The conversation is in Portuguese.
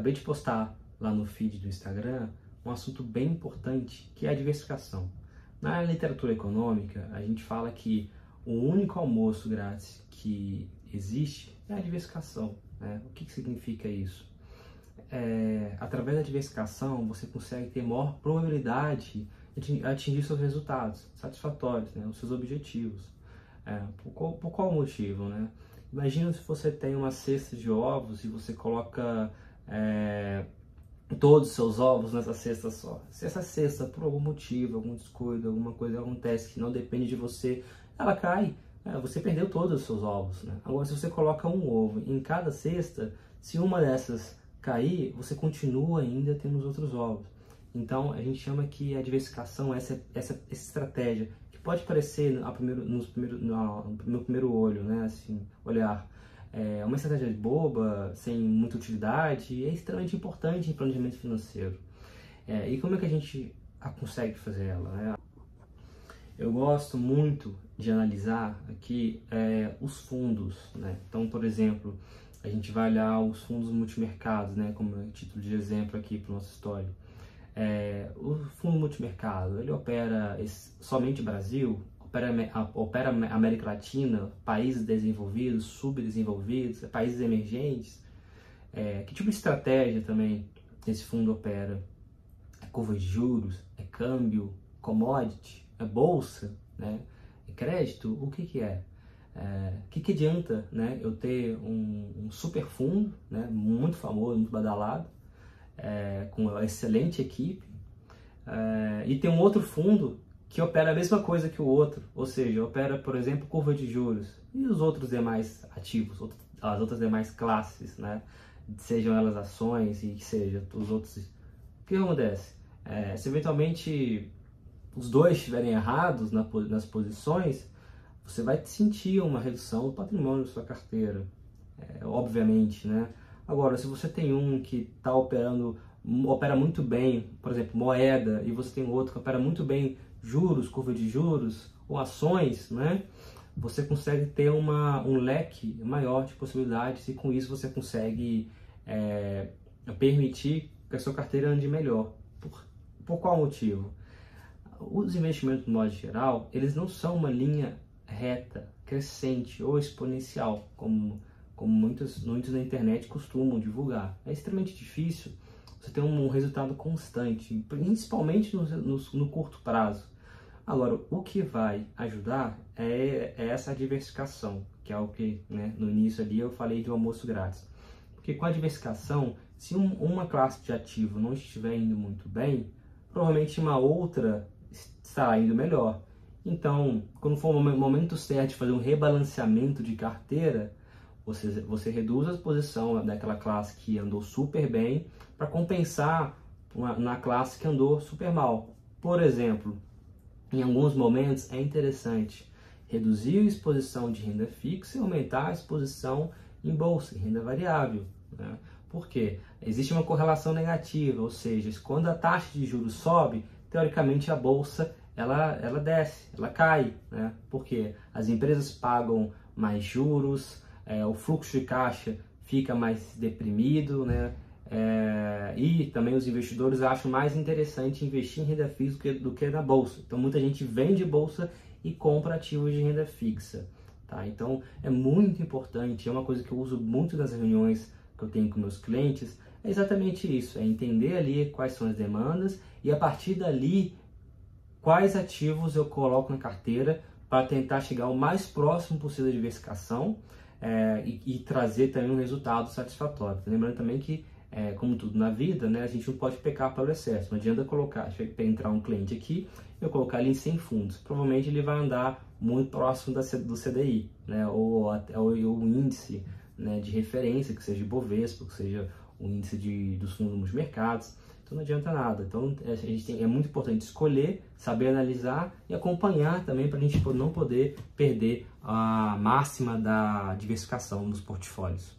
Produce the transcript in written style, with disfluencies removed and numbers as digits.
acabei de postar lá no feed do Instagram um assunto bem importante, que é a diversificação. Na literatura econômica, a gente fala que o único almoço grátis que existe é a diversificação, né? O que significa isso? Através da diversificação, você consegue ter maior probabilidade de atingir seus resultados satisfatórios, né? Os seus objetivos. Por qual motivo, né? Imagina se você tem uma cesta de ovos e você coloca todos os seus ovos nessa cesta só. Se essa cesta, por algum motivo, algum descuido, alguma coisa acontece que não depende de você, ela cai. Você perdeu todos os seus ovos, né? Agora, se você coloca um ovo em cada cesta, se uma dessas cair, você continua ainda tendo os outros ovos. Então, a gente chama que a diversificação, essa estratégia, que pode parecer no primeiro olho, né? Assim, olhar, uma estratégia boba, sem muita utilidade, é extremamente importante em planejamento financeiro. E como é que a gente consegue fazer ela, né? Eu gosto muito de analisar aqui os fundos, né? Então, por exemplo, a gente vai olhar os fundos multimercados, né? Como título de exemplo aqui para nossa história. O fundo multimercado, ele opera somente Brasil, opera América Latina, países desenvolvidos, subdesenvolvidos, países emergentes. Que tipo de estratégia também esse fundo opera? É curva de juros? É câmbio? Commodity? É bolsa? Né? É crédito? O que é? O que adianta, né, eu ter um super fundo, né, muito famoso, muito badalado, com uma excelente equipe, e tem um outro fundo que opera a mesma coisa que o outro, ou seja, opera, por exemplo, curva de juros e os outros demais ativos, as outras demais classes, né, sejam elas ações e que seja os outros. O que acontece? Se eventualmente os dois estiverem errados nas posições, você vai sentir uma redução do patrimônio da sua carteira, obviamente, né? Agora, se você tem um que opera muito bem, por exemplo, moeda, e você tem outro que opera muito bem juros, curva de juros, ou ações, né? Você consegue ter um leque maior de possibilidades e com isso você consegue permitir que a sua carteira ande melhor. Por qual motivo? Os investimentos, no modo geral, eles não são uma linha reta, crescente ou exponencial, como muitos na internet costumam divulgar. É extremamente difícil você ter um resultado constante, principalmente no curto prazo. Agora, o que vai ajudar é essa diversificação, que é o que, né, no início ali eu falei de almoço grátis. Porque com a diversificação, se uma classe de ativo não estiver indo muito bem, provavelmente uma outra estará indo melhor. Então, quando for o momento certo de fazer um rebalanceamento de carteira, você reduz a exposição daquela classe que andou super bem para compensar na classe que andou super mal. Por exemplo, em alguns momentos é interessante reduzir a exposição de renda fixa e aumentar a exposição em bolsa, em renda variável, né? Por quê? Existe uma correlação negativa, ou seja, quando a taxa de juros sobe, teoricamente a bolsa ela desce, ela cai, né? Porque as empresas pagam mais juros, o fluxo de caixa fica mais deprimido, né? E também os investidores acham mais interessante investir em renda fixa do que na bolsa. Então muita gente vende bolsa e compra ativos de renda fixa, tá? Então é muito importante, é uma coisa que eu uso muito nas reuniões que eu tenho com meus clientes, é exatamente isso, é entender ali quais são as demandas e a partir dali quais ativos eu coloco na carteira para tentar chegar o mais próximo possível da diversificação e trazer também um resultado satisfatório. Lembrando também que, como tudo na vida, né, a gente não pode pecar pelo excesso. Não adianta entrar um cliente aqui e eu colocar ele em 100 fundos. Provavelmente ele vai andar muito próximo do CDI, né, ou o índice, né, de referência, que seja Ibovespa, que seja o índice dos fundos multimercados. Então não adianta nada. Então é muito importante escolher, saber analisar e acompanhar também para a gente não poder perder a máxima da diversificação nos portfólios.